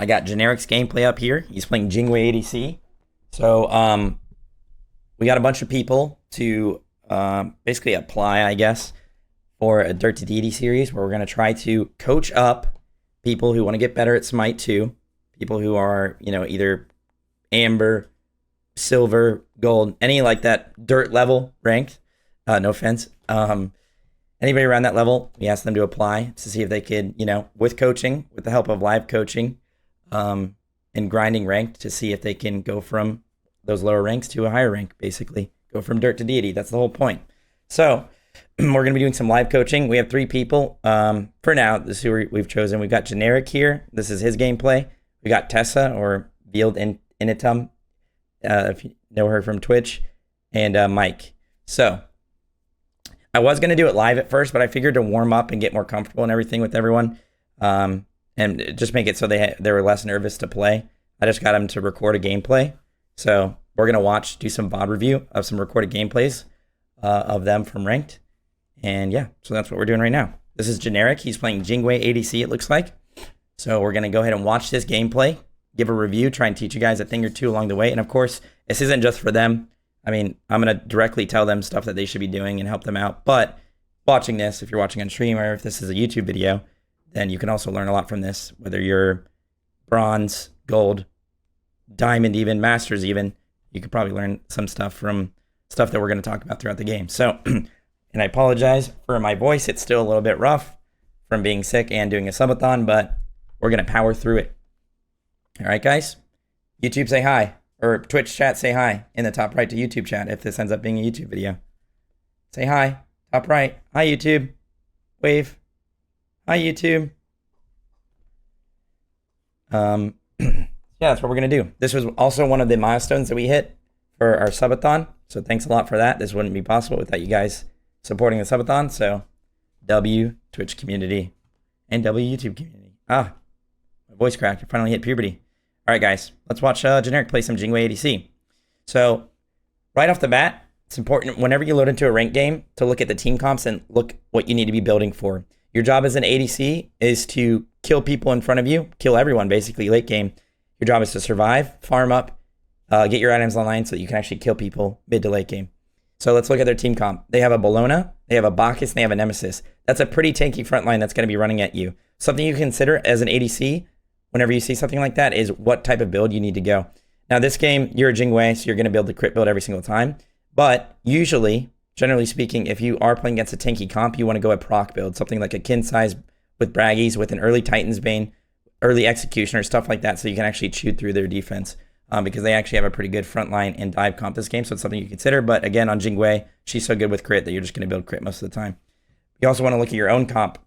I got Generic's gameplay up here. He's playing Jingwei ADC. So we got a bunch of people to basically apply, I guess, for a Dirt to Deity series where we're going to try to coach up people who want to get better at Smite 2, people who are, either Amber, Silver, Gold, any like that Dirt level ranked. No offense. Anybody around that level, we asked them to apply to see if they could, with coaching, with the help of live coaching, and grinding ranked to see if they can go from those lower ranks to a higher rank, basically. Go from Dirt to Deity. That's the whole point. So we're going to be doing some live coaching. We have 3 people. For now, this is who we've chosen. We've got Generic here. This is his gameplay. We got Tessa, or Veiled Initum, if you know her from Twitch, and Mike. So I was going to do it live at first, but I figured to warm up and get more comfortable and everything with everyone, and just make it so they were less nervous to play. I just got them to record a gameplay. So we're going to do some VOD review of some recorded gameplays of them from Ranked. And yeah, so that's what we're doing right now. This is Generic. He's playing Jingwei ADC, it looks like. So we're going to go ahead and watch this gameplay, give a review, try and teach you guys a thing or two along the way. And of course, this isn't just for them. I mean, I'm going to directly tell them stuff that they should be doing and help them out. But watching this, if you're watching on stream or if this is a YouTube video, then you can also learn a lot from this, whether you're bronze, gold, diamond even, masters even. You could probably learn some stuff from stuff that we're going to talk about throughout the game. So, and I apologize for my voice. It's still a little bit rough from being sick and doing a subathon, but we're going to power through it. All right, guys? YouTube, say hi. Or Twitch chat, say hi in the top right to YouTube chat if this ends up being a YouTube video. Say hi. Top right. Hi, YouTube. Wave. Hi, YouTube. Yeah, that's what we're going to do. This was also one of the milestones that we hit for our subathon. So thanks a lot for that. This wouldn't be possible without you guys supporting the subathon. So W Twitch community and W YouTube community. My voice cracked. I finally hit puberty. All right, guys, let's watch Generic play some Jingwei ADC. So right off the bat, it's important whenever you load into a ranked game to look at the team comps and look what you need to be building for. Your job as an ADC is to kill people in front of you, kill everyone basically late game. Your job is to survive, farm up, get your items online so that you can actually kill people mid to late game. So let's look at their team comp. They have a Bellona, they have a Bacchus, and they have a Nemesis. That's a pretty tanky front line that's going to be running at you. Something you consider as an ADC whenever you see something like that is what type of build you need to go. Now this game, you're a Jingwei, so you're going to build the crit build every single time. But usually, generally speaking, if you are playing against a tanky comp, you want to go a proc build. Something like a kin size with Braggies, with an early Titan's Bane, early Executioner, stuff like that, so you can actually chew through their defense. Because they actually have a pretty good front line and dive comp this game, so it's something you consider. But again, on Jingwei, she's so good with crit that you're just going to build crit most of the time. You also want to look at your own comp.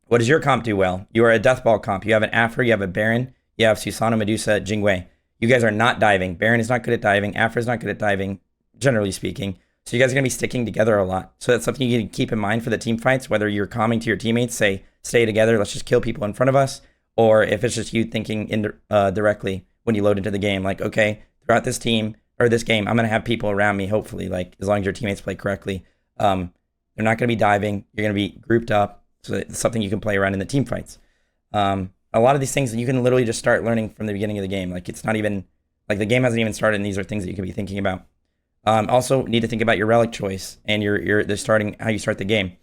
What does your comp do well? You are a Deathball comp. You have an Afro, you have a Baron, you have Susanoo, Medusa, Jingwei. You guys are not diving. Baron is not good at diving. Afro is not good at diving, generally speaking. So you guys are going to be sticking together a lot. So that's something you need to keep in mind for the team fights, whether you're calming to your teammates, say, stay together, let's just kill people in front of us, or if it's just you thinking directly when you load into the game, like, okay, throughout this team, or this game, I'm going to have people around me, hopefully, like, as long as your teammates play correctly. They're not going to be diving. You're going to be grouped up. So it's something you can play around in the team fights. A lot of these things you can literally just start learning from the beginning of the game. Like it's not even, like the game hasn't even started and these are things that you can be thinking about. Also need to think about your relic choice and how you start the game.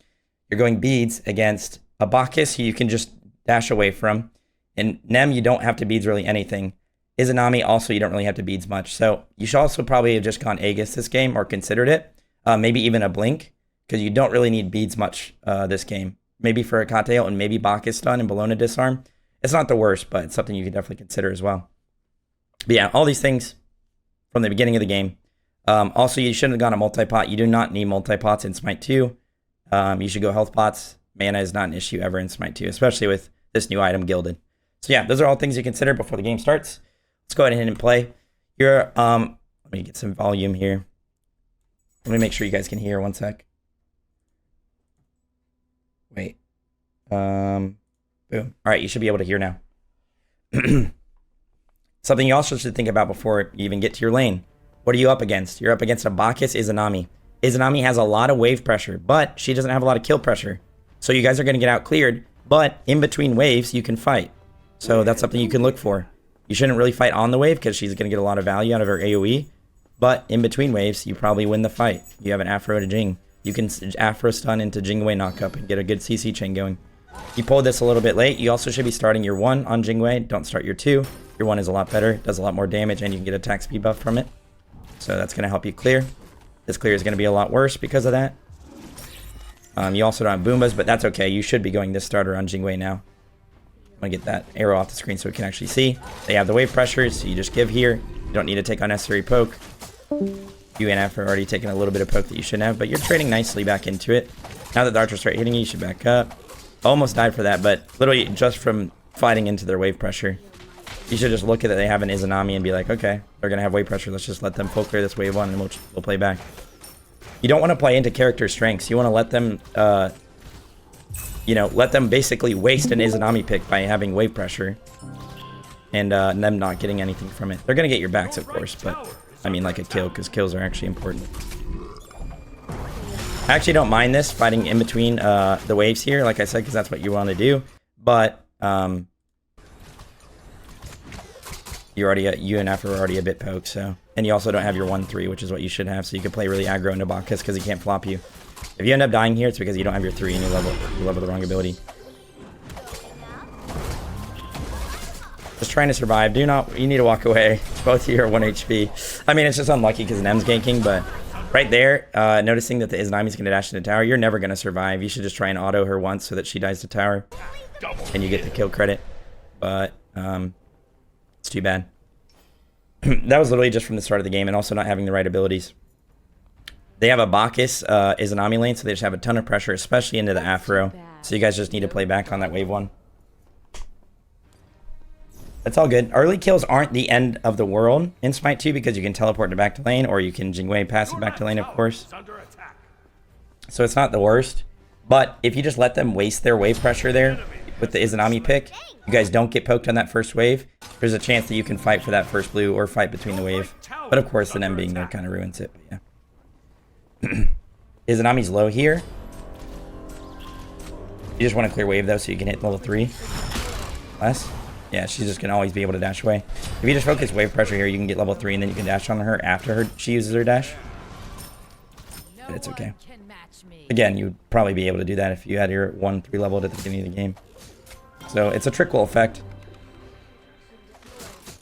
You're going beads against a Bacchus who you can just dash away from. And Nem, you don't have to beads really anything. Izanami also, you don't really have to beads much. So you should also probably have just gone Aegis this game or considered it. Maybe even a Blink, because you don't really need beads much this game. Maybe for a Kateo and maybe Bacchus stun and Bellona disarm. It's not the worst, but it's something you can definitely consider as well. But yeah, all these things from the beginning of the game. Also, you shouldn't have gone a multi-pot. You do not need multi-pots in Smite 2. You should go health pots. Mana is not an issue ever in Smite 2, especially with this new item, Gilded. So yeah, those are all things you consider before the game starts. Let's go ahead and play. Let me get some volume here. Let me make sure you guys can hear. One sec. Wait. Boom. All right, you should be able to hear now. Something you also should think about before you even get to your lane. What are you up against? You're up against a Bacchus Izanami. Izanami has a lot of wave pressure, but she doesn't have a lot of kill pressure. So you guys are going to get out cleared, but in between waves, you can fight. So that's something you can look for. You shouldn't really fight on the wave because she's going to get a lot of value out of her AoE. But in between waves, you probably win the fight. You have an Afro to Jing. You can Afro stun into Jingwei knockup and get a good CC chain going. You pulled this a little bit late. You also should be starting your 1 on Jingwei. Don't start your 2. Your 1 is a lot better. Does a lot more damage and you can get attack speed buff from it. So that's going to help you clear. This clear is going to be a lot worse because of that. You also don't have Boombas, but that's okay. You should be going this starter on Jingwei now. I'm going to get that arrow off the screen so we can actually see. They have the wave pressures, so you just give here. You don't need to take unnecessary poke. You and F are already taking a little bit of poke that you shouldn't have, but you're trading nicely back into it. Now that the archers start hitting you, you should back up. Almost died for that, but literally just from fighting into their wave pressure. You should just look at it. They have an Izanami and be like, okay, they're going to have wave pressure. Let's just let them full clear this wave 1 and we'll play back. You don't want to play into character strengths. You want to let them, let them basically waste an Izanami pick by having wave pressure. And them not getting anything from it. They're going to get your backs, of course, but I mean like a kill, because kills are actually important. I actually don't mind this, fighting in between the waves here, like I said, because that's what you want to do. But you and F are already a bit poked, so. And you also don't have your 1-3, which is what you should have, so you can play really aggro into Bacchus because he can't flop you. If you end up dying here, it's because you don't have your 3 and you level the wrong ability. Just trying to survive. You need to walk away. Both of you are 1 HP. I mean, it's just unlucky because Nem's ganking, but right there, noticing that the Izanami's going to dash to the tower, you're never going to survive. You should just try and auto her once so that she dies to tower. And you get the kill credit. But, it's too bad. That was literally just from the start of the game and also not having the right abilities. They have a Bacchus Izanami lane, so they just have a ton of pressure, especially into the Afro. So you guys just need to play back on that wave 1. It's all good. Early kills aren't the end of the world in Smite 2 because you can teleport to back to lane or you can Jingwei passive back to lane, of course. So it's not the worst. But if you just let them waste their wave pressure there with the Izanami pick, you guys don't get poked on that first wave, there's a chance that you can fight for that first blue or fight between the wave. But of course, the Nem being there kind of ruins it. But yeah. Izanami's low here. You just want to clear wave though so you can hit level 3. Less. Yeah, she's just going to always be able to dash away. If you just focus wave pressure here, you can get level 3 and then you can dash on her after she uses her dash. But it's okay. Again, you'd probably be able to do that if you had your 1-3 leveled at the beginning of the game. So it's a trickle effect.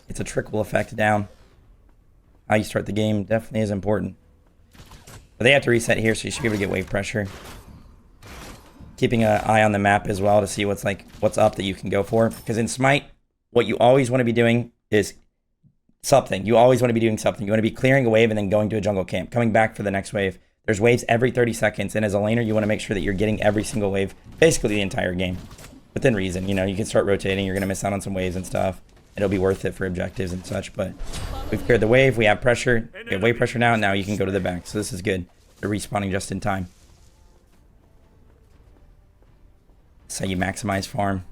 It's a trickle effect down. How you start the game definitely is important. But they have to reset here, so you should be able to get wave pressure. Keeping an eye on the map as well to see what's up that you can go for. Because in Smite, what you always want to be doing is something. You always want to be doing something. You want to be clearing a wave and then going to a jungle camp, coming back for the next wave. There's waves every 30 seconds, and as a laner, you want to make sure that you're getting every single wave, basically the entire game. Within reason, you can start rotating, you're going to miss out on some waves and stuff. It'll be worth it for objectives and such, but we've cleared the wave, we have pressure, we have wave pressure now, and now you can go to the back, so this is good. They're respawning just in time. That's how you maximize farm.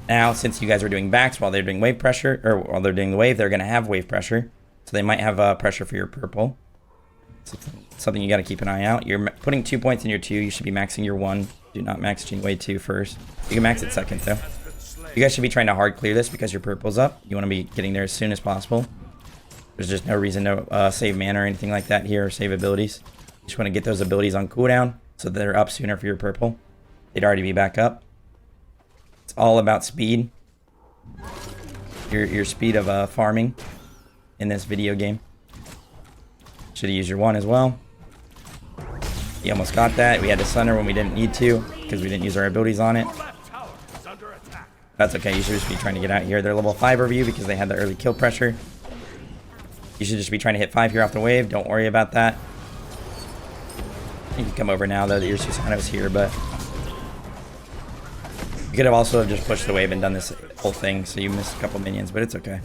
Now, since you guys are doing backs while they're doing wave pressure, or while they're doing the wave, they're going to have wave pressure. So they might have pressure for your purple. So something you got to keep an eye out. You're putting 2 points in your 2. You should be maxing your 1. Do not max Jingwei 2 first. You can max it second, though. You guys should be trying to hard clear this because your purple's up. You want to be getting there as soon as possible. There's just no reason to save mana or anything like that here, or save abilities. You just want to get those abilities on cooldown so that they're up sooner for your purple. They'd already be back up. It's all about speed. Your speed of farming in this video game. Should have used your 1 as well. You almost got that. We had to stun her when we didn't need to because we didn't use our abilities on it. That's okay. You should just be trying to get out here. They're level 5 over you because they had the early kill pressure. You should just be trying to hit 5 here off the wave. Don't worry about that. You can come over now though that your Susano's here, but you could have also just pushed the wave and done this whole thing, so you missed a couple minions, but it's okay.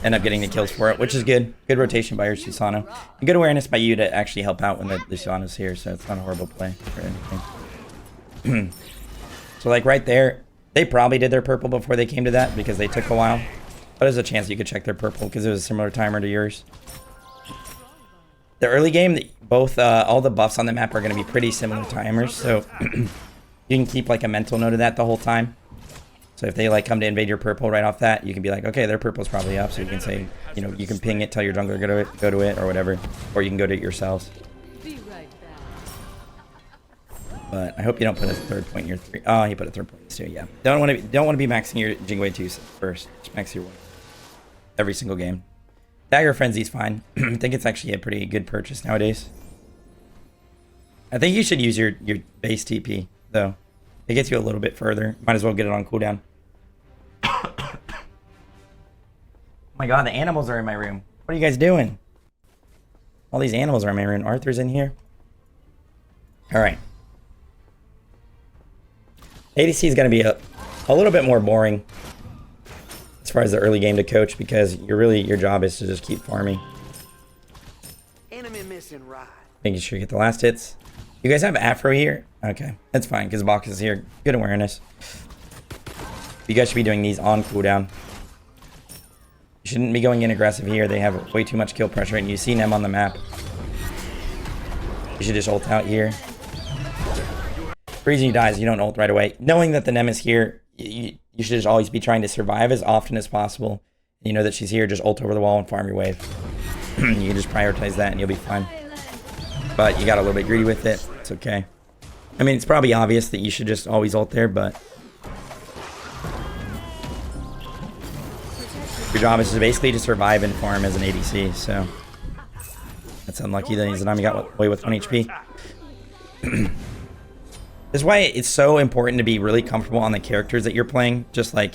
End up getting the kills for it, which is good. Good rotation by your Susano. And good awareness by you to actually help out when the Susano's here, so it's not a horrible play or anything. So like right there, they probably did their purple before they came to that because they took a while. But there's a chance you could check their purple because it was a similar timer to yours. The early game, both all the buffs on the map are going to be pretty similar timers, so You can keep like a mental note of that the whole time. So if they like come to invade your purple right off that, you can be like, okay, their purple's probably up. So you can say, you know, you can ping it, tell your jungler go to it or whatever. Or you can go to it yourselves. But I hope you don't put a third point in your 3. Oh, he put a third point too. Yeah. Don't want to be maxing your Jingwei 2 first. Just max your 1 every single game. Dagger Frenzy's fine. I think it's actually a pretty good purchase nowadays. I think you should use your base TP though. It gets you a little bit further. Might as well get it on cooldown. Oh my god, the animals are in my room. What are you guys doing? All these animals are in my room. Arthur's in here. Alright. ADC is going to be a little bit more boring as far as the early game to coach because your job is to just keep farming. Enemy missing ride. Making sure you get the last hits. You guys have Afro here? Okay, that's fine because Box is here. Good awareness. You guys should be doing these on cooldown. You shouldn't be going in aggressive here. They have way too much kill pressure and you see them on the map. You should just ult out here. The reason you die is you don't ult right away. Knowing that the Nem is here, you should just always be trying to survive as often as possible. You know that she's here, just ult over the wall and farm your wave. You can just prioritize that and you'll be fine. But you got a little bit greedy with it. It's okay. I mean, it's probably obvious that you should just always ult there, but your job is basically to survive and farm as an ADC, so that's unlucky that Izanami got away with 1 HP. This is why it's so important to be really comfortable on the characters that you're playing. Just like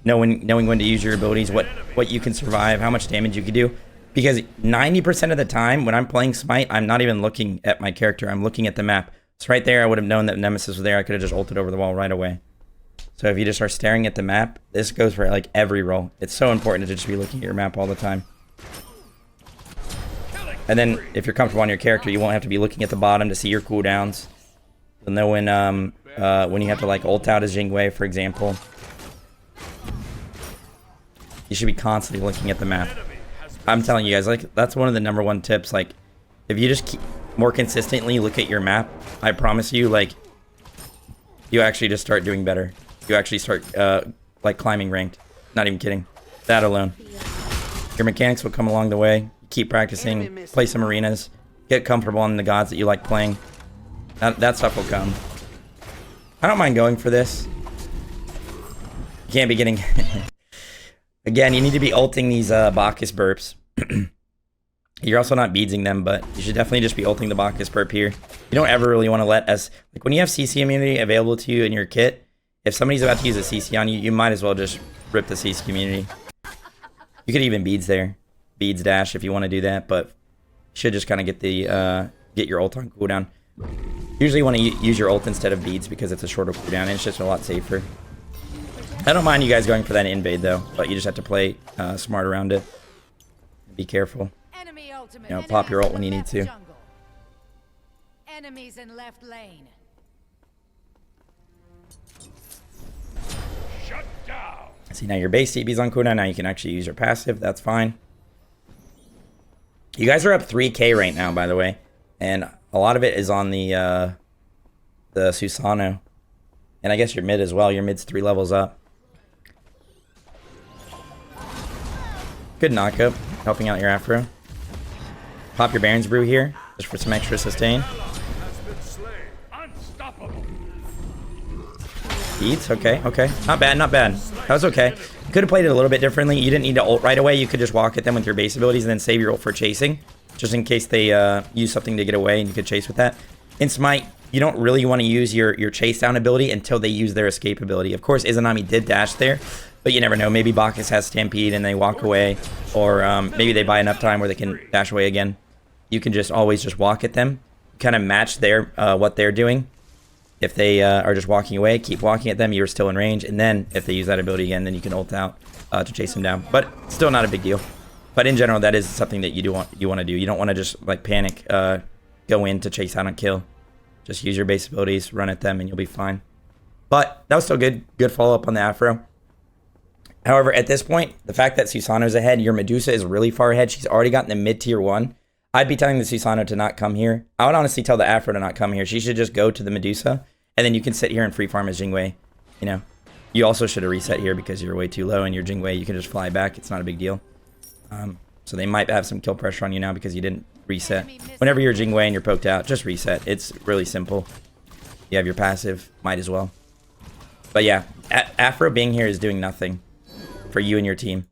knowing when to use your abilities, what you can survive, how much damage you can do. Because 90% of the time when I'm playing Smite, I'm not even looking at my character. I'm looking at the map. So right there, I would have known that Nemesis was there. I could have just ulted over the wall right away. So if you just are staring at the map, this goes for like every role. It's so important to just be looking at your map all the time. And then if you're comfortable on your character, you won't have to be looking at the bottom to see your cooldowns. You'll know when you have to like ult out as Jingwei, for example. You should be constantly looking at the map. I'm telling you guys, like that's one of the #1 tips. Like, if you just keep more consistently look at your map, I promise you, like, you actually just start doing better. You actually start like climbing ranked. Not even kidding. That alone, your mechanics will come along the way. Keep practicing, play some arenas, get comfortable on the gods that you like playing. That stuff will come. I don't mind going for this. You can't be getting... Again, you need to be ulting these Bacchus burps. You're also not beadsing them, but you should definitely just be ulting the Bacchus burp here. You don't ever really want to let us... Like, when you have CC immunity available to you in your kit, if somebody's about to use a CC on you, you might as well just rip the CC immunity. You could even beads there. Beads dash if you want to do that, but you should just kind of get the get your ult on cooldown. Usually you want to use your ult instead of beads because it's a shorter cooldown and it's just a lot safer. I don't mind you guys going for that invade though, but you just have to play smart around it. Be careful. You know, pop your ult when you need to. Enemies in left lane. Shut down. See, now your base TP's on cooldown. Now you can actually use your passive. That's fine. You guys are up 3k right now, by the way, and a lot of it is on the Susano, and I guess your mid as well. Your mid's 3 levels up. Good knockup, helping out your Afro. Pop your Baron's Brew here, just for some extra sustain. Beats, okay, okay. Not bad, not bad. That was okay. You could have played it a little bit differently. You didn't need to ult right away. You could just walk at them with your base abilities and then save your ult for chasing. Just in case they use something to get away and you could chase with that. In Smite, you don't really want to use your chase down ability until they use their escape ability. Of course, Izanami did dash there, but you never know. Maybe Bacchus has Stampede and they walk away, or maybe they buy enough time where they can dash away again. You can just always just walk at them, kind of match their what they're doing. If they are just walking away, keep walking at them, you're still in range, and then if they use that ability again, then you can ult out to chase them down. But still not a big deal. But in general, that is something that you want to do. You don't want to just like panic, go in to chase out and kill. Just use your base abilities, run at them, and you'll be fine. But that was still good. Good follow-up on the Afro. However, at this point, the fact that Susano's ahead, your Medusa is really far ahead. She's already gotten the mid-tier 1. I'd be telling the Susano to not come here. I would honestly tell the Afro to not come here. She should just go to the Medusa And then you can sit here and free farm as Jingwei. You know, you also should have reset here because you're way too low, and your Jingwei, you can just fly back. It's not a big deal. So they might have some kill pressure on you now because you didn't reset. Whenever you're Jingwei and you're poked out, just reset. It's really simple. You have your passive, might as well. But yeah, Afro being here is doing nothing for you and your team.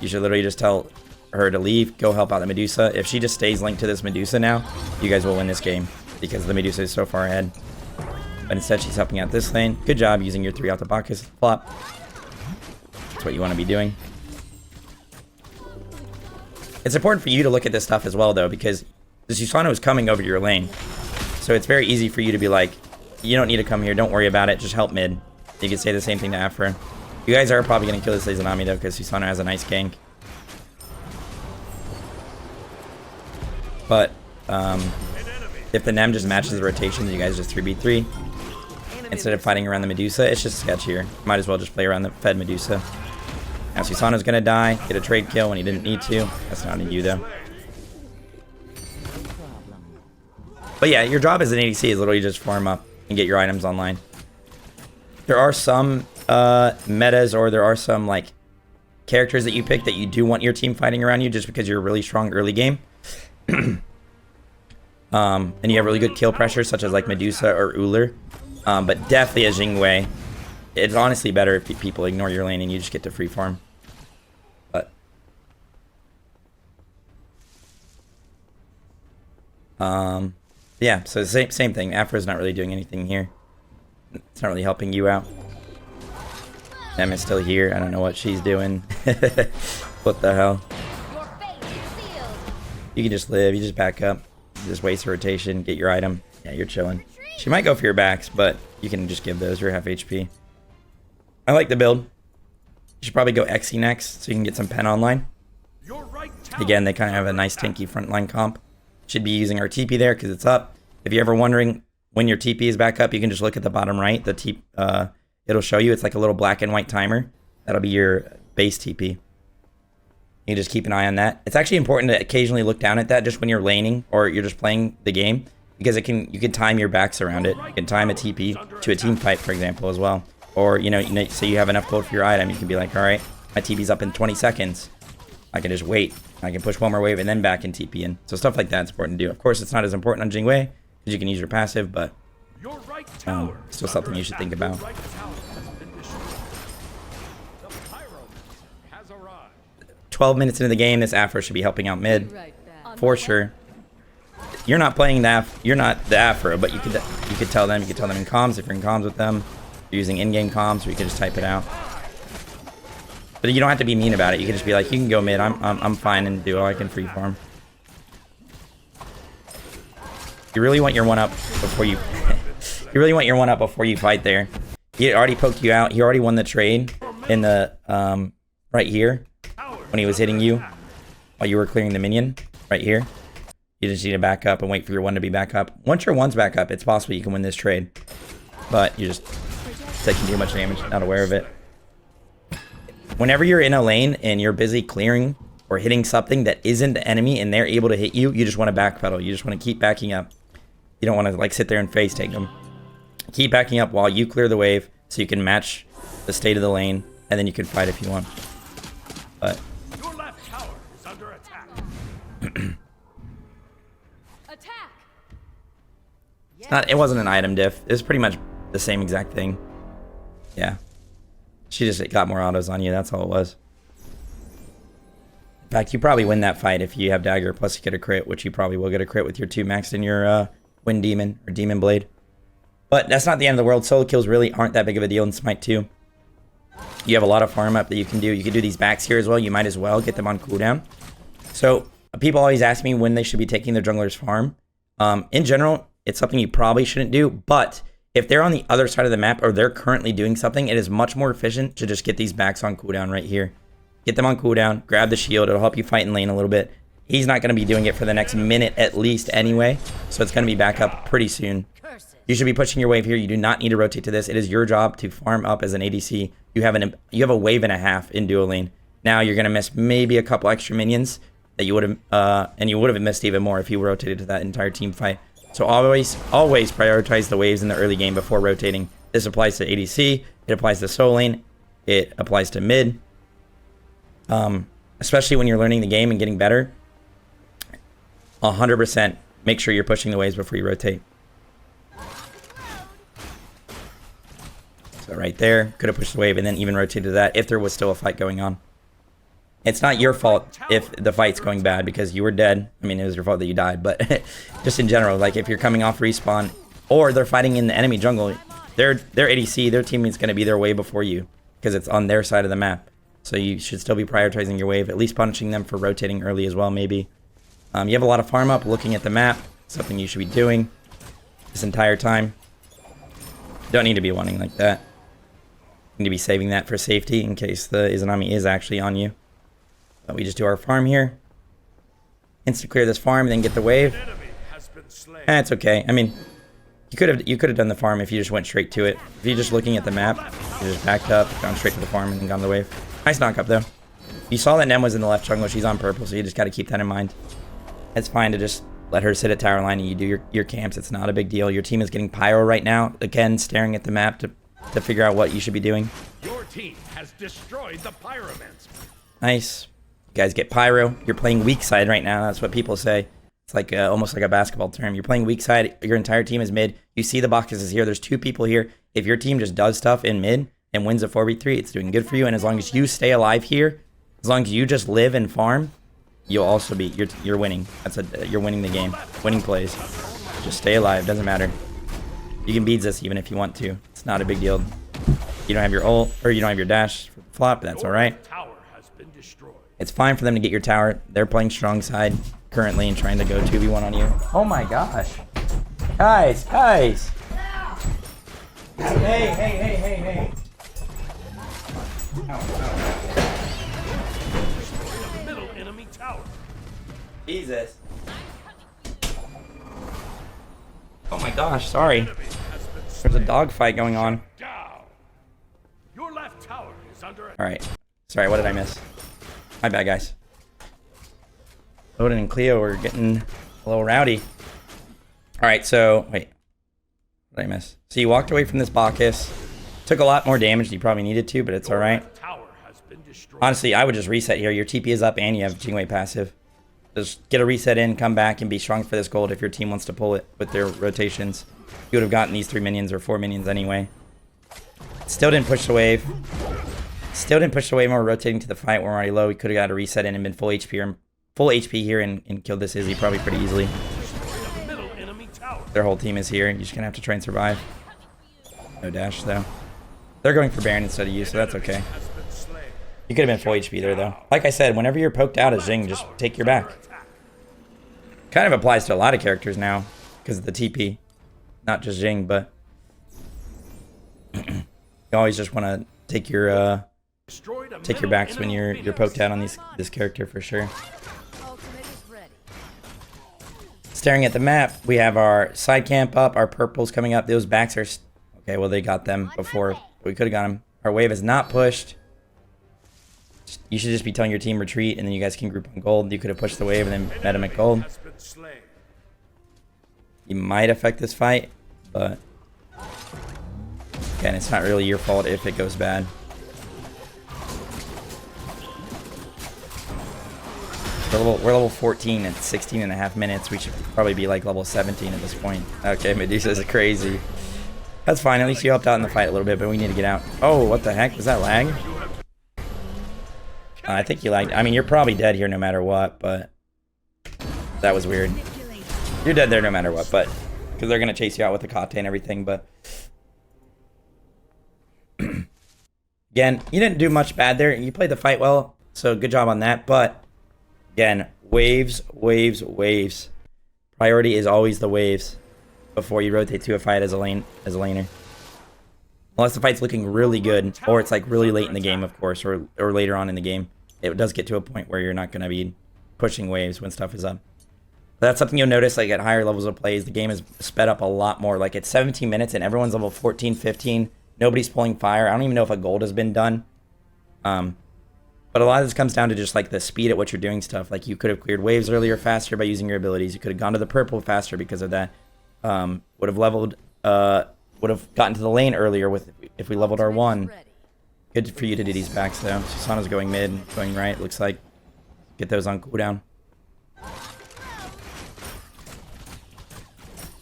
You should literally just tell her to leave, go help out the Medusa. If she just stays linked to this Medusa now, you guys will win this game because the Medusa is so far ahead. But instead, she's helping out this lane. Good job using your 3 out the Bacchus flop. That's what you want to be doing. It's important for you to look at this stuff as well, though, because the Susano is coming over your lane. So it's very easy for you to be like, you don't need to come here. Don't worry about it. Just help mid. You can say the same thing to Afro. You guys are probably going to kill this Izanami, though, because Susano has a nice gank. But if the Nem just matches the rotations, you guys just 3v3. Instead of fighting around the Medusa, it's just sketchier. Might as well just play around the fed Medusa. Now Susano's gonna die, get a trade kill when he didn't need to. That's not on you though. But yeah, your job as an ADC is literally just farm up and get your items online. There are some metas, or there are some like characters that you pick that you do want your team fighting around you just because you're really strong early game. And you have really good kill pressure, such as like Medusa or Uller. But definitely as Jingwei, it's honestly better if people ignore your lane and you just get to free farm. But yeah, so same thing. Afro's not really doing anything here. It's not really helping you out. Nem is still here. I don't know what she's doing. What the hell? You can just live. You just back up. You just waste a rotation. Get your item. Yeah, you're chilling. She might go for your backs, but you can just give those. You're half HP. I like the build. You should probably go Xe next so you can get some pen online. Again, they kind of have a nice tanky frontline comp. Should be using our TP there because it's up. If you're ever wondering when your TP is back up, you can just look at the bottom right. It'll show you. It's like a little black and white timer. That'll be your base TP. You just keep an eye on that. It's actually important to occasionally look down at that just when you're laning or you're just playing the game, because you can time your backs around it. You can time a TP to a team fight, for example, as well. Or, you know, say you have enough gold for your item, you can be like, all right, my TP's up in 20 seconds. I can just wait. I can push one more wave and then back and TP in. So stuff like that's important to do. Of course, it's not as important on Jingwei because you can use your passive, but still something you should think about. 12 minutes into the game, this Afro should be helping out mid for sure. You're not playing you're not the Afro, but you could tell them. You could tell them in comms if you're in comms with them. You're using in-game comms, or you can just type it out. But you don't have to be mean about it. You can just be like, you can go mid. I'm fine in duo. I can free farm. You really want your one up before you. You really want your one up before you fight there. He already poked you out. He already won the trade in the right here when he was hitting you while you were clearing the minion right here. You just need to back up and wait for your one to be back up. Once your one's back up, it's possible you can win this trade. But you're just taking too much damage, not aware of it. Whenever you're in a lane and you're busy clearing or hitting something that isn't the enemy and they're able to hit you, you just want to backpedal. You just want to keep backing up. You don't want to like sit there and face take them. Keep backing up while you clear the wave so you can match the state of the lane, and then you can fight if you want. But your left tower is under attack. It wasn't an item diff. It was pretty much the same exact thing. Yeah. She just got more autos on you. That's all it was. In fact, you probably win that fight if you have dagger. Plus, you get a crit, which you probably will get a crit with your 2 maxed in your Wind Demon or Demon Blade. But that's not the end of the world. Solo kills really aren't that big of a deal in Smite 2. You have a lot of farm up that you can do. You can do these backs here as well. You might as well get them on cooldown. So people always ask me when they should be taking their jungler's farm. In general, it's something you probably shouldn't do. But if they're on the other side of the map or they're currently doing something, it is much more efficient to just get these backs on cooldown right here. Get them on cooldown. Grab the shield. It'll help you fight in lane a little bit. He's not going to be doing it for the next minute at least anyway. So it's going to be back up pretty soon. You should be pushing your wave here. You do not need to rotate to this. It is your job to farm up as an ADC. You have a wave and a half in duo lane. Now you're going to miss maybe a couple extra minions that you would have, and you would have missed even more if you rotated to that entire team fight. So always prioritize the waves in the early game before rotating. This applies to ADC, it applies to soul lane, it applies to mid. Especially when you're learning the game and getting better. 100% make sure you're pushing the waves before you rotate. So right there, could have pushed the wave and then even rotated that if there was still a fight going on. It's not your fault if the fight's going bad because you were dead. I mean, it was your fault that you died, but just in general, like if you're coming off respawn or they're fighting in the enemy jungle, their ADC, their teammate's going to be there way before you because it's on their side of the map. So you should still be prioritizing your wave, at least punishing them for rotating early as well, maybe. You have a lot of farm up, looking at the map, something you should be doing this entire time. Don't need to be wanting like that. You need to be saving that for safety in case the Izanami is actually on you. But we just do our farm here. Insta clear this farm and then get the wave. It's okay. I mean, you could have done the farm if you just went straight to it. If you're just looking at the map, you just backed up, gone straight to the farm, and then gone the wave. Nice knock up though. You saw that Nem was in the left jungle. She's on purple, so you just got to keep that in mind. It's fine to just let her sit at tower line and you do your camps. It's not a big deal. Your team is getting pyro right now. Again, staring at the map to figure out what you should be doing. Your team has destroyed the pyromancer. Nice. You guys get pyro. You're playing weak side right now. That's what people say. It's like almost like a basketball term. You're playing weak side. Your entire team is mid. You see the boxes here. There's 2 people here. If your team just does stuff in mid and wins a 4v3, it's doing good for you. And as long as you stay alive here, as long as you just live and farm, you'll also be you're winning. You're winning the game. Winning plays. Just stay alive. Doesn't matter. You can beat this even if you want to. It's not a big deal. You don't have your ult or you don't have your dash for the flop. But that's all right. It's fine for them to get your tower. They're playing strong side currently and trying to go 2v1 on you. Oh my gosh. Guys. Hey. Middle enemy tower. Jesus. Oh my gosh, sorry. There's a dogfight going on. Your left tower is under attack. Alright. Sorry, what did I miss? My bad, guys. Odin and Cleo were getting a little rowdy. Alright, so... Wait. What did I miss? So you walked away from this Bacchus. Took a lot more damage than you probably needed to, but it's alright. Honestly, I would just reset here. Your TP is up and you have Jingwei passive. Just get a reset in, come back, and be strong for this gold if your team wants to pull it with their rotations. You would have gotten these 3 minions or 4 minions anyway. Still didn't push the wave. Still didn't push the wave when we're rotating to the fight. We're already low. We could have got a reset in and been full HP here and killed this Izzy probably pretty easily. Their whole team is here. You're just going to have to try and survive. No dash, though. They're going for Baron instead of you, so that's okay. You could have been full HP there, though. Like I said, whenever you're poked out as Jing, just take your back. Kind of applies to a lot of characters now because of the TP. Not just Jing, but you always just want to take your backs when you're poked out on this character for sure. Staring at the map, we have our side camp up, our purples coming up. Those backs are okay. Well, they got them before. We could have got them. Our wave is not pushed. You should just be telling your team retreat, and then you guys can group on gold. You could have pushed the wave and then met him at gold. You might affect this fight, but again, it's not really your fault if it goes bad. We're level 14 at 16 and a half minutes. We should probably be like level 17 at this point. Okay, Medusa's crazy. That's fine. At least you helped out in the fight a little bit, but we need to get out. Oh, what the heck? Was that lag? I think you lagged. I mean, you're probably dead here no matter what, but that was weird. You're dead there no matter what, but because they're going to chase you out with the kate and everything, but again, you didn't do much bad there. You played the fight well, so good job on that, but again, waves. Priority is always the waves before you rotate to a fight as a laner. Unless the fight's looking really good, or it's like really late in the game, of course, or later on in the game. It does get to a point where you're not going to be pushing waves when stuff is up. But that's something you'll notice like at higher levels of plays. The game is sped up a lot more. Like it's 17 minutes and everyone's level 14, 15. Nobody's pulling fire. I don't even know if a gold has been done. But a lot of this comes down to just like the speed at which you're doing stuff. Like you could have cleared waves earlier faster by using your abilities. You could have gone to the purple faster because of that. would have leveled, would have gotten to the lane earlier with if we leveled our 1. Good for you to do these backs though. Susana's going mid, going right, looks like. Get those on cooldown.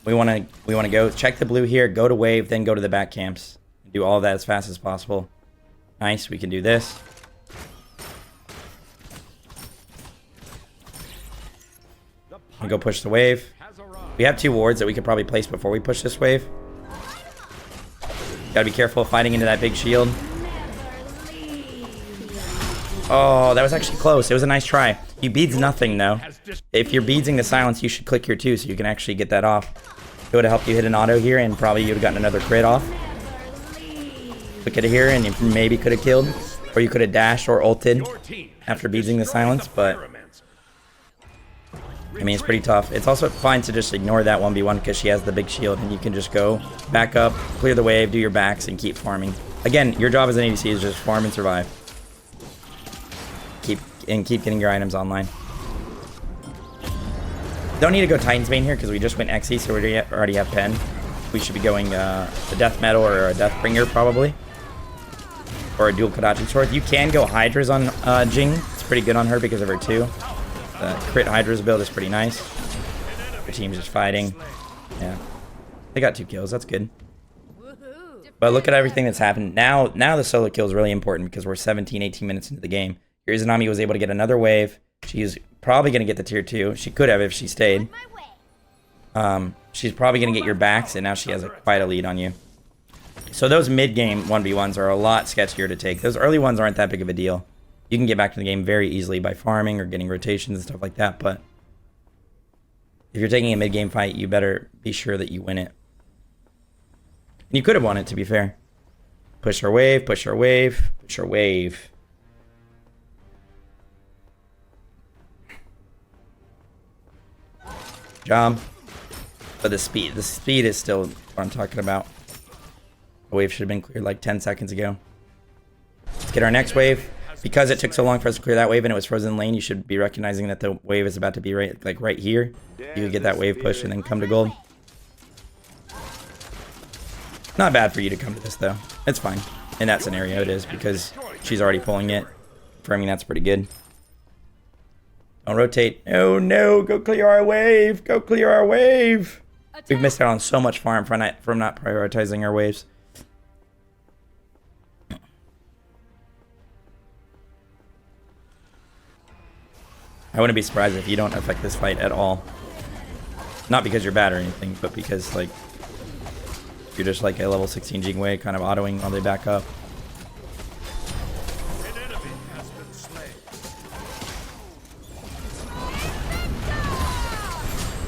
We wanna go check the blue here, go to wave, then go to the back camps. Do all of that as fast as possible. Nice, we can do this. And go push the wave. We have 2 wards that we could probably place before we push this wave. Gotta be careful of fighting into that big shield. Oh, that was actually close. It was a nice try. You beads nothing though. If you're beadsing the silence, you should click your 2 so you can actually get that off. It would have helped you hit an auto here and probably you would have gotten another crit off. Click it here and you maybe could have killed. Or you could have dashed or ulted after beadsing the silence, but I mean, it's pretty tough. It's also fine to just ignore that 1v1 because she has the big shield and you can just go back up, clear the wave, do your backs, and keep farming. Again, your job as an ADC is just farm and survive. Keep getting your items online. Don't need to go Titan's Bane here because we just went Xe, so we already have Pen. We should be going a Death Metal or a Deathbringer probably. Or a dual Kodachi Sword. You can go Hydra's on Jing. It's pretty good on her because of her 2. The crit Hydra's build is pretty nice. Your team's just fighting. Yeah. They got 2 kills. That's good. But look at everything that's happened. Now the solo kill is really important because we're 17, 18 minutes into the game. Your Izanami was able to get another wave. She's probably going to get the tier 2. She could have if she stayed. She's probably going to get your backs, and now she has quite a lead on you. So those mid-game 1v1s are a lot sketchier to take. Those early ones aren't that big of a deal. You can get back to the game very easily by farming or getting rotations and stuff like that, but if you're taking a mid-game fight, you better be sure that you win it. And you could have won it, to be fair. Push our wave, push our wave, push our wave. Job. But the speed is still what I'm talking about. The wave should have been cleared like 10 seconds ago. Let's get our next wave. Because it took so long for us to clear that wave and it was frozen lane, you should be recognizing that the wave is about to be right here. You can get that wave push and then come to gold. Not bad for you to come to this though. It's fine. In that scenario it is because she's already pulling it. For me, that's pretty good. Don't rotate. Oh no, go clear our wave. Go clear our wave. We've missed out on so much farm from not prioritizing our waves. I wouldn't be surprised if you don't affect this fight at all. Not because you're bad or anything, but because like you're just like a level 16 Jingwei kind of autoing while they back up. An enemy has been slain.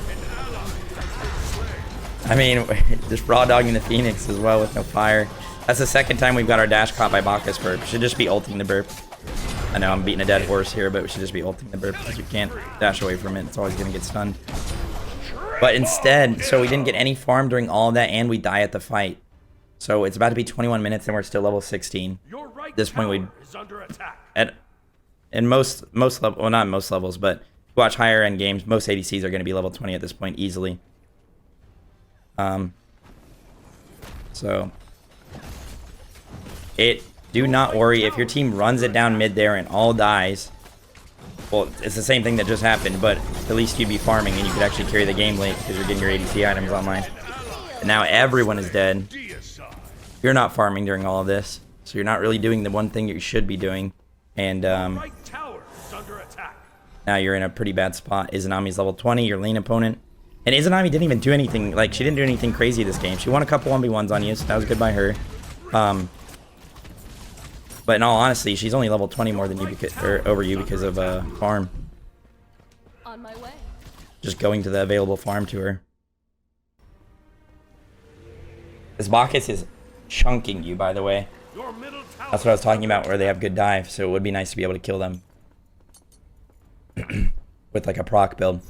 An ally has been slain. I mean, just raw dogging the Phoenix as well with no fire. That's the second time we've got our dash caught by Bacchus burp. Should just be ulting the burp. I know I'm beating a dead horse here, but we should just be ulting the burp because we can't dash away from it. It's always going to get stunned. But instead, so we didn't get any farm during all of that, and we die at the fight. So it's about to be 21 minutes, and we're still level 16. Your right At this point, we is under attack. in most level, well, not most levels, but if you watch higher end games, most ADCs are going to be level 20 at this point easily. So do not worry if your team runs it down mid there and all dies. Well, it's the same thing that just happened, but at least you'd be farming and you could actually carry the game late because you're getting your ADC items online. And now everyone is dead. You're not farming during all of this, so you're not really doing the one thing you should be doing. And Right tower is under attack. now you're in a pretty bad spot. Izanami's level 20, your lane opponent. And Izanami didn't even do anything, like she didn't do anything crazy this game. She won a couple 1v1s on you, so that was good by her. But in all honesty, she's only level 20 more than you over you because of farm. On my way. Just going to the available farm to her. This Bacchus is chunking you, by the way. Your middle tower. That's what I was talking about, where they have good dive, so it would be nice to be able to kill them with like a proc build.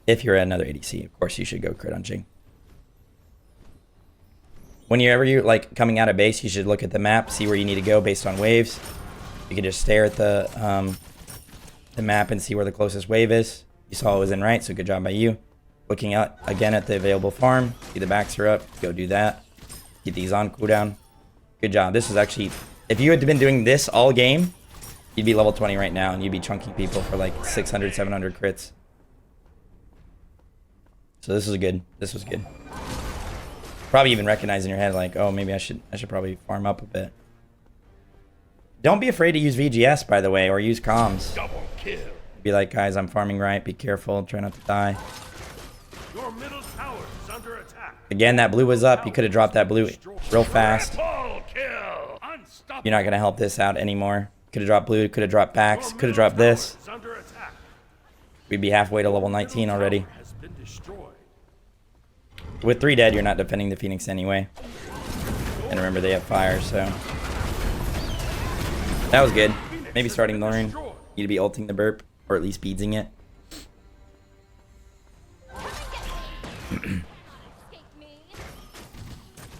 If you're another ADC, of course you should go crit on Jing. Whenever you're like coming out of base, you should look at the map, see where you need to go based on waves. You can just stare at the map and see where the closest wave is. You saw it was in right, so good job by you. Looking out again at the available farm. See the backs are up. Go do that. Get these on cooldown. Good job. This is actually... If you had been doing this all game, you'd be level 20 right now, and you'd be chunking people for like 600, 700 crits. So this was good. This was good. Probably even recognize in your head like, oh, maybe I should probably farm up a bit. Don't be afraid to use VGS, by the way, or use comms. Double kill. Be like, guys, I'm farming right. Be careful. Try not to die. Your middle tower is under attack. Again, that blue was up. You could have dropped that blue real fast. Triple kill. Unstoppable. You're not going to help this out anymore. Could have dropped blue. Could have dropped backs. Could have dropped this. Is under attack. We'd be halfway to level 19 already. Has been destroyed. With 3 dead, you're not defending the Phoenix anyway. And remember, they have fire, so... That was good. Maybe starting Lauren. Need to be ulting the burp, or at least beadsing it.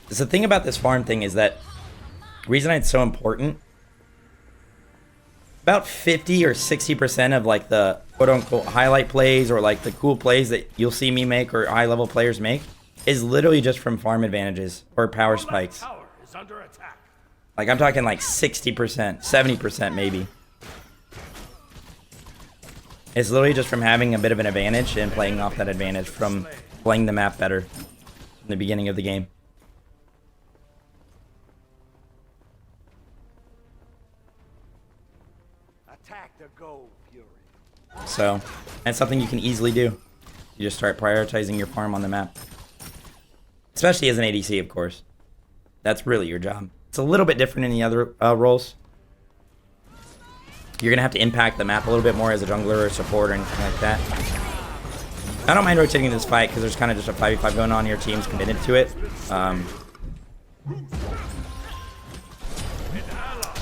The thing about this farm thing is that the reason it's so important, about 50 or 60% of like the quote-unquote highlight plays or like the cool plays that you'll see me make or high-level players make is literally just from farm advantages or power spikes. Tower is under attack. Like I'm talking like 60%, 70% maybe. It's literally just from having a bit of an advantage and playing off that advantage from playing the map better in the beginning of the game. Attack the gold fury. So, that's something you can easily do. You just start prioritizing your farm on the map. Especially as an ADC, of course. That's really your job. It's a little bit different in the other roles. You're going to have to impact the map a little bit more as a jungler or a support or anything like that. I don't mind rotating this fight because there's kind of just a 5v5 going on. Your team's committed to it.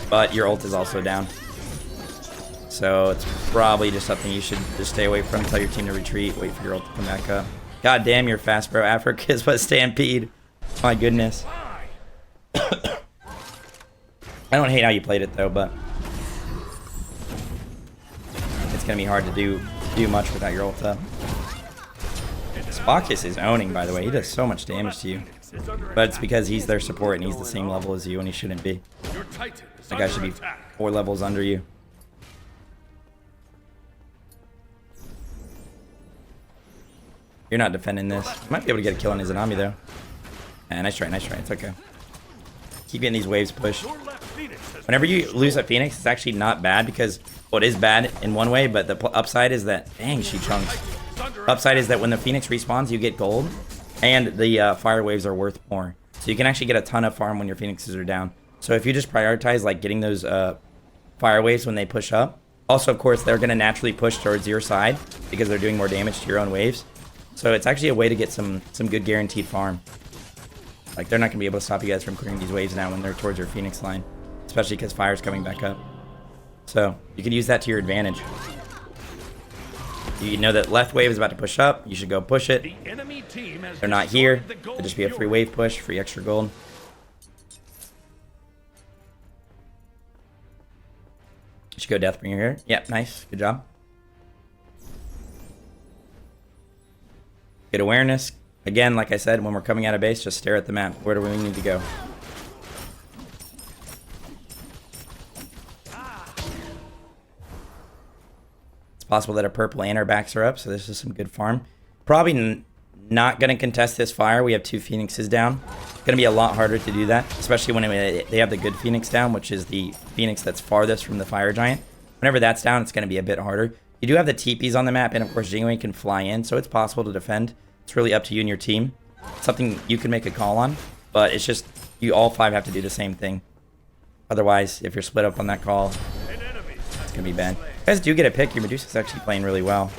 But your ult is also down. So it's probably just something you should just stay away from. Tell your team to retreat. Wait for your ult to come back up. God damn, you're fast, bro. Africa is what Stampede. My goodness. I don't hate how you played it, though, but... It's going to be hard to do much without your ult up. Spockus is owning, by the way. He does so much damage to you. But it's because he's their support and he's the same level as you and he shouldn't be. That guy should be 4 levels under you. You're not defending this. You might be able to get a kill on Izanami, though. Yeah, nice try, nice try. It's okay. Keep getting these waves pushed. Whenever you lose a Phoenix, it's actually not bad because, well, it is bad in one way, but the upside is that, dang, she chunks. Upside is that when the Phoenix respawns, you get gold, and the fire waves are worth more. So you can actually get a ton of farm when your Phoenixes are down. So if you just prioritize, like, getting those fire waves when they push up. Also, of course, they're going to naturally push towards your side because they're doing more damage to your own waves. So it's actually a way to get some good guaranteed farm. Like, they're not going to be able to stop you guys from clearing these waves now when they're towards your Phoenix line. Especially because fire's coming back up. So, you can use that to your advantage. You know that left wave is about to push up. You should go push it. They're not here. It'll just be a free wave push, free extra gold. You should go Deathbringer here. Yep, nice. Good job. Good awareness. Again, like I said, when we're coming out of base, just stare at the map. Where do we need to go? It's possible that our purple and our backs are up, so this is some good farm. Probably not going to contest this fire. We have 2 Phoenixes down. It's going to be a lot harder to do that, especially when they have the good Phoenix down, which is the Phoenix that's farthest from the fire giant. Whenever that's down, it's going to be a bit harder. You do have the TPs on the map, and of course, Jingwei can fly in, so it's possible to defend. It's really up to you and your team. It's something you can make a call on, but it's just you all 5 have to do the same thing. Otherwise, if you're split up on that call, it's gonna be bad. You guys do get a pick. Your Medusa's actually playing really well,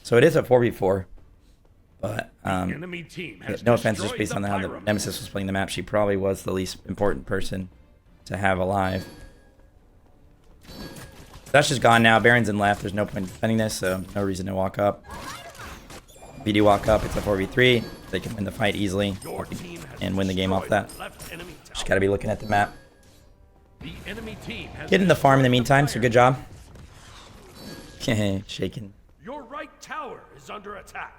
so it is a 4v4. But no offense, just based on how the Nemesis was playing the map, she probably was the least important person to have alive. That's just gone now. Baron's in left. There's no point in defending this, so no reason to walk up. If you do walk up, it's a 4v3. They can win the fight easily and win the game off that. Just gotta be looking at the map. Getting the farm in the meantime, so good job. Shaking. Your right tower is under attack.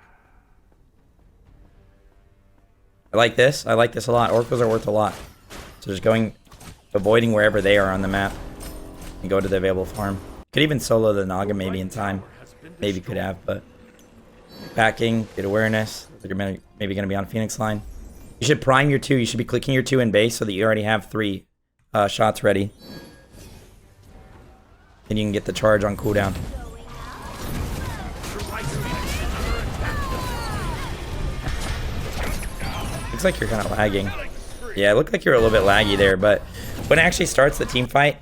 I like this. I like this a lot. Oracles are worth a lot. So just avoiding wherever they are on the map and go to the available farm. Could even solo the Naga maybe in time. Maybe could have, but packing, good awareness. You're maybe going to be on Phoenix line. You should prime your 2. You should be clicking your 2 in base so that you already have 3 shots ready. Then you can get the charge on cooldown. Looks like you're kind of lagging. Yeah, it looked like you're a little bit laggy there, but when it actually starts the team fight,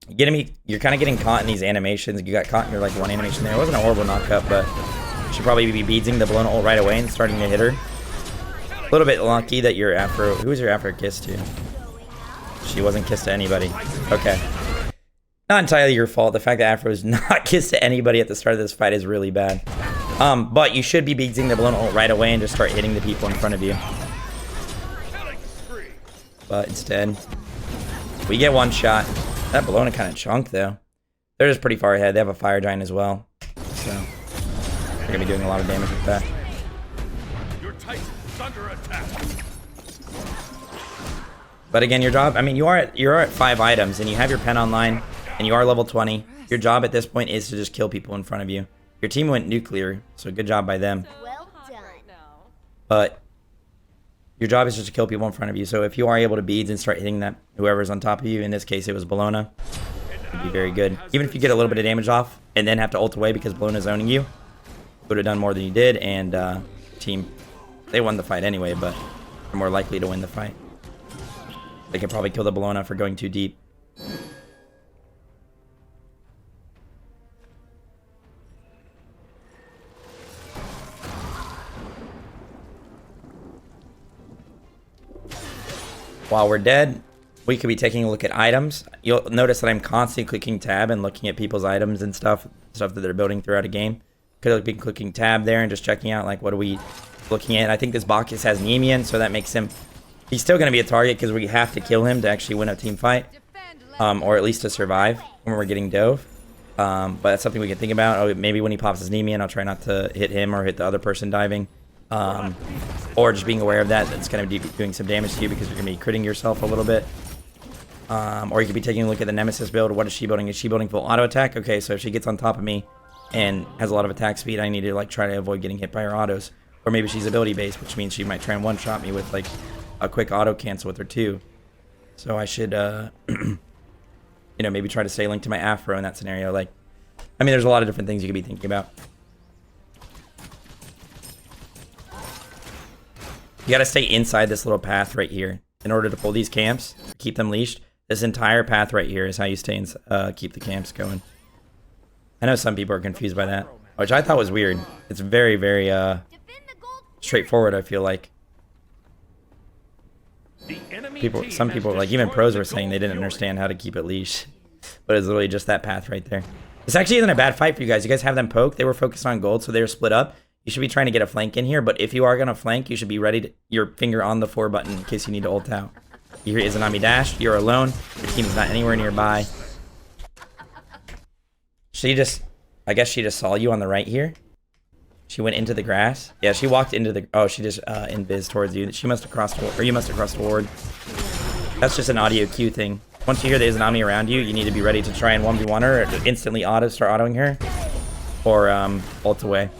you're kind of getting caught in these animations. You got caught in your like one animation there. It wasn't a horrible knockup, but you should probably be beadsing the blown ult right away and starting to hit her. A little bit lucky that your Afro... Who was your Afro kiss to? She wasn't kissed to anybody. Okay. Not entirely your fault. The fact that Afro is not kissed to anybody at the start of this fight is really bad. But you should be beadsing the blown ult right away and just start hitting the people in front of you. But instead, we get one shot. That Bologna kind of chunked, though. They're just pretty far ahead. They have a fire giant as well. So, they're going to be doing a lot of damage with that. Your Titan is under attack. But again, your job, I mean, you're at 5 items, and you have your pen online, and you are level 20. Your job at this point is to just kill people in front of you. Your team went nuclear, so good job by them. Well done. But your job is just to kill people in front of you. So if you are able to beads and start hitting that whoever's on top of you, in this case it was Bologna, it'd be very good. Even if you get a little bit of damage off and then have to ult away because Bologna's owning you, would have done more than you did. And team, they won the fight anyway, but they're more likely to win the fight. They could probably kill the Bologna for going too deep. While we're dead, we could be taking a look at items. You'll notice that I'm constantly clicking tab and looking at people's items and stuff that they're building throughout a game. Could be clicking tab there and just checking out, like, what are we looking at. I think this Bacchus has Nemean, so that makes him... He's still going to be a target because we have to kill him to actually win a team fight. Or at least to survive when we're getting dove. But that's something we can think about. Oh, maybe when he pops his Nemean, I'll try not to hit him or hit the other person diving. Or just being aware of that, that's going to be doing some damage to you because you're going to be critting yourself a little bit. Or you could be taking a look at the Nemesis build. What is she building? Is she building full auto attack? Okay, so if she gets on top of me and has a lot of attack speed, I need to like try to avoid getting hit by her autos. Or maybe she's ability based, which means she might try and one-shot me with like a quick auto cancel with her too. So I should, you know, maybe try to stay linked to my Afro in that scenario. Like, I mean, there's a lot of different things you could be thinking about. You gotta stay inside this little path right here in order to pull these camps, keep them leashed. This entire path right here is how you stay in, keep the camps going. I know some people are confused by that, which I thought was weird. It's very, very straightforward, I feel like. Some people, like even pros were saying they didn't understand how to keep it leashed. But it's literally just that path right there. This actually isn't a bad fight for you guys. You guys have them poked. They were focused on gold, so they were split up. You should be trying to get a flank in here, but if you are going to flank, you should be ready to, your finger on the 4 button in case you need to ult out. You hear Izanami dash, you're alone, your team is not anywhere nearby. She just, I guess she just saw you on the right here. She went into the grass. Yeah, she walked into the, oh, she just invis towards you. She must have crossed, or you must have crossed the ward. That's just an audio cue thing. Once you hear the Izanami around you, you need to be ready to try and 1v1 her, or instantly start autoing her, or ult away.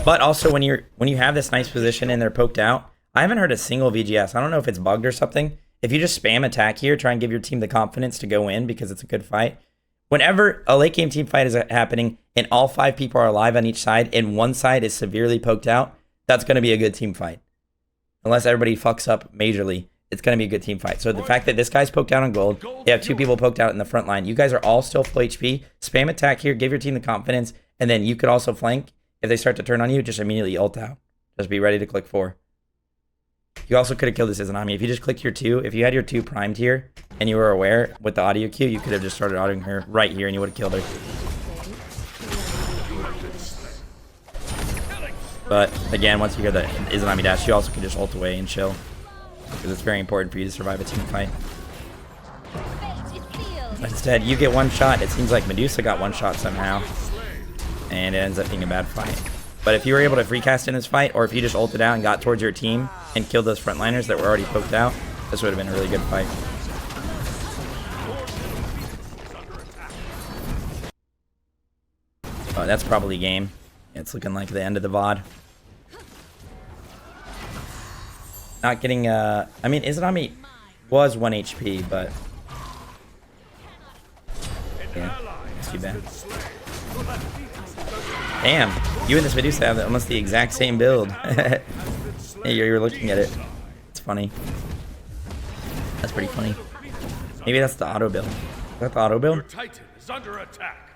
But also, when you have this nice position and they're poked out, I haven't heard a single VGS. I don't know if it's bugged or something. If you just spam attack here, try and give your team the confidence to go in because it's a good fight. Whenever a late game team fight is happening and all 5 people are alive on each side and one side is severely poked out, that's going to be a good team fight. Unless everybody fucks up majorly, it's going to be a good team fight. So the fact that this guy's poked out on gold, you have 2 people poked out in the front line. You guys are all still full HP. Spam attack here, give your team the confidence, and then you could also flank. If they start to turn on you, just immediately ult out. Just be ready to click 4. You also could have killed this Izanami. If you just clicked your 2, if you had your 2 primed here, and you were aware with the audio cue, you could have just started autoing her right here, and you would have killed her. But, again, once you hear the Izanami dash, you also can just ult away and chill. Because it's very important for you to survive a team fight. But instead, you get 1 shot. It seems like Medusa got 1 shot somehow. And it ends up being a bad fight. But if you were able to free cast in this fight, or if you just ulted out and got towards your team and killed those frontliners that were already poked out, this would have been a really good fight. Oh, that's probably game. Yeah, it's looking like the end of the VOD. Not getting, I mean, Izanami was 1 HP, but... yeah, it's too bad. Damn, you and this Medusa have almost the exact same build. Hey, you're looking at it. It's funny. That's pretty funny. Maybe that's the auto build. Is that the auto build? Your Titan is under attack.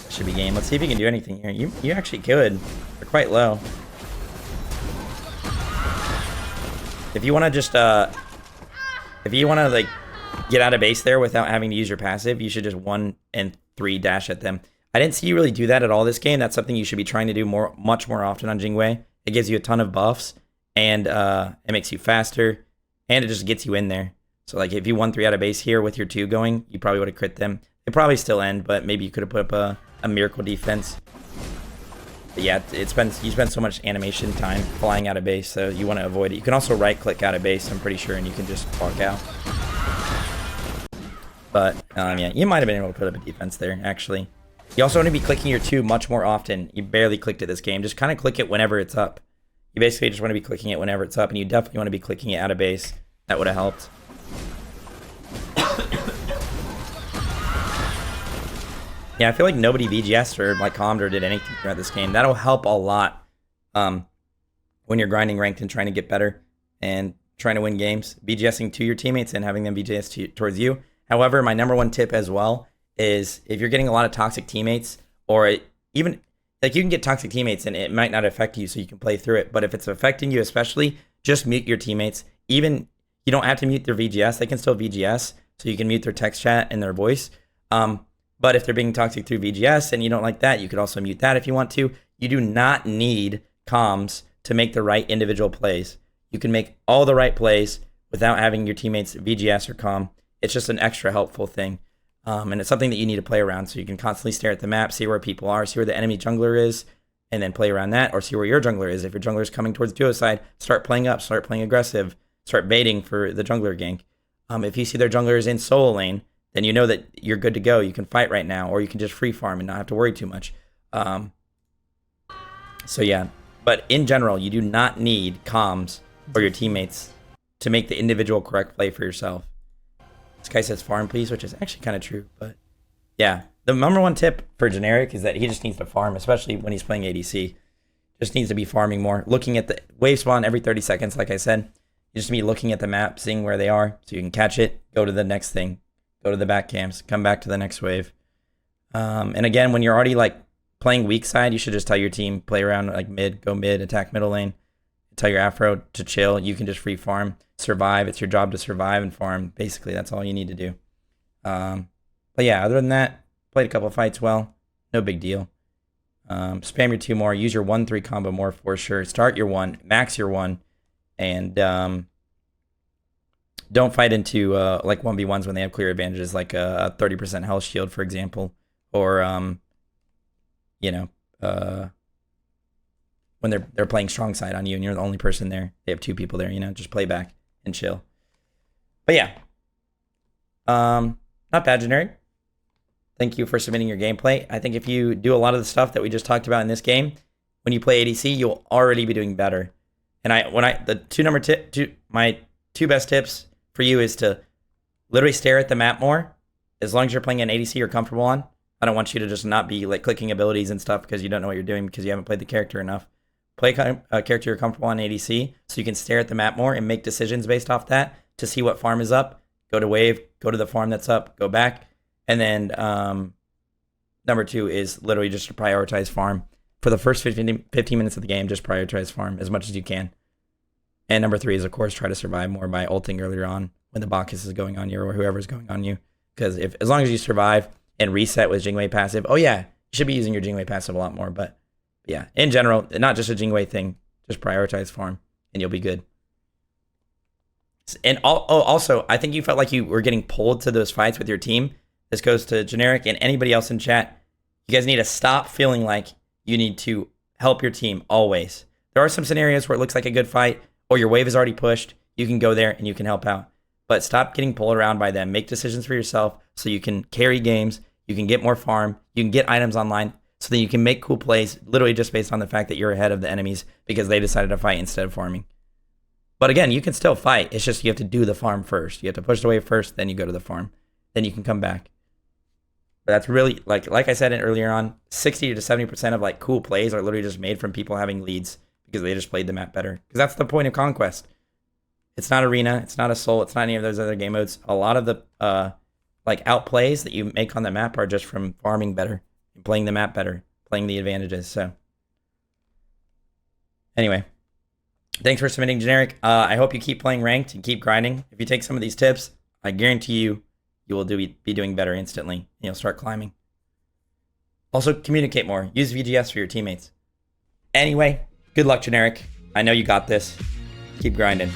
Should be game. Let's see if you can do anything here. You actually could. They're quite low. If you want to just, if you want to, like, get out of base there without having to use your passive, you should just 1 and 3 dash at them. I didn't see you really do that at all this game. That's something you should be trying to do much more often on Jingwei. It gives you a ton of buffs, and it makes you faster, and it just gets you in there. So, like, if you 1-3 out of base here with your 2 going, you probably would have crit them. It'd probably still end, but maybe you could have put up a miracle defense. But yeah, you spend so much animation time flying out of base, so you want to avoid it. You can also right-click out of base, I'm pretty sure, and you can just walk out. But, yeah, you might have been able to put up a defense there, actually. You also want to be clicking your 2 much more often. You barely clicked it this game. Just kind of click it whenever it's up. You basically just want to be clicking it whenever it's up, and you definitely want to be clicking it out of base. That would have helped. Yeah, I feel like nobody VGS or like calmed or did anything throughout this game. That'll help a lot when you're grinding ranked and trying to get better and trying to win games. VGSing to your teammates and having them VGS towards you. However, my #1 tip as well is if you're getting a lot of toxic teammates, or even like you can get toxic teammates and it might not affect you, so you can play through it. But if it's affecting you especially, just mute your teammates. Even you don't have to mute their VGS; they can still VGS, so you can mute their text chat and their voice. But if they're being toxic through VGS and you don't like that, you could also mute that if you want to. You do not need comms to make the right individual plays. You can make all the right plays without having your teammates VGS or comm. It's just an extra helpful thing. And it's something that you need to play around, so you can constantly stare at the map, see where people are, see where the enemy jungler is, and then play around that, or see where your jungler is. If your jungler is coming towards the duo side, start playing up, start playing aggressive, start baiting for the jungler gank. If you see their jungler is in solo lane, then you know that you're good to go. You can fight right now, or you can just free farm and not have to worry too much. So yeah, but in general, you do not need comms or your teammates to make the individual correct play for yourself. This guy says farm please, which is actually kind of true, but yeah. The #1 tip for Generic is that he just needs to farm, especially when he's playing ADC. Just needs to be farming more, looking at the wave spawn every 30 seconds, like I said. You just be looking at the map, seeing where they are, so you can catch it, go to the next thing. Go to the back camps, come back to the next wave. And again, when you're already like playing weak side, you should just tell your team, play around like mid, go mid, attack middle lane. Tell your Afro to chill. You can just free farm, survive. It's your job to survive and farm. Basically, that's all you need to do. But yeah, other than that, played a couple fights well. No big deal. Spam your 2 more. Use your 1-3 combo more for sure. Start your 1, max your 1, and don't fight into like 1v1s when they have clear advantages, like a 30% health shield, for example, or you know, when they're playing strong side on you and you're the only person there. They have 2 people there, you know, just play back and chill. But yeah, not bad, Generic. Thank you for submitting your gameplay. I think if you do a lot of the stuff that we just talked about in this game, when you play ADC, you'll already be doing better. And my 2 best tips for you is to literally stare at the map more. As long as you're playing an ADC you're comfortable on. I don't want you to just not be like clicking abilities and stuff because you don't know what you're doing because you haven't played the character enough. Play a character you're comfortable on ADC so you can stare at the map more and make decisions based off that to see what farm is up. Go to wave, go to the farm that's up, go back. And then #2 is literally just to prioritize farm. For the first 15 minutes of the game, just prioritize farm as much as you can. And #3 is, of course, try to survive more by ulting earlier on when the Bacchus is going on you or whoever's going on you. Because as long as you survive and reset with Jingwei passive, oh yeah, you should be using your Jingwei passive a lot more. But yeah, in general, not just a Jingwei thing, just prioritize farm and you'll be good. And also, I think you felt like you were getting pulled to those fights with your team. This goes to Generic and anybody else in chat. You guys need to stop feeling like you need to help your team always. There are some scenarios where it looks like a good fight, or your wave is already pushed. You can go there and you can help out. But stop getting pulled around by them. Make decisions for yourself so you can carry games, you can get more farm, you can get items online, so that you can make cool plays literally just based on the fact that you're ahead of the enemies because they decided to fight instead of farming. But again, you can still fight. It's just you have to do the farm first. You have to push the wave first, then you go to the farm. Then you can come back. But that's really, like I said earlier on, 60 to 70% of like cool plays are literally just made from people having leads because they just played the map better. Because that's the point of Conquest. It's not Arena, it's not Assault, it's not any of those other game modes. A lot of the like outplays that you make on the map are just from farming better, and playing the map better, playing the advantages. So anyway, thanks for submitting, Generic. I hope you keep playing ranked and keep grinding. If you take some of these tips, I guarantee you will be doing better instantly. And you'll start climbing. Also, communicate more. Use VGS for your teammates. Anyway, good luck, Generic. I know you got this. Keep grinding.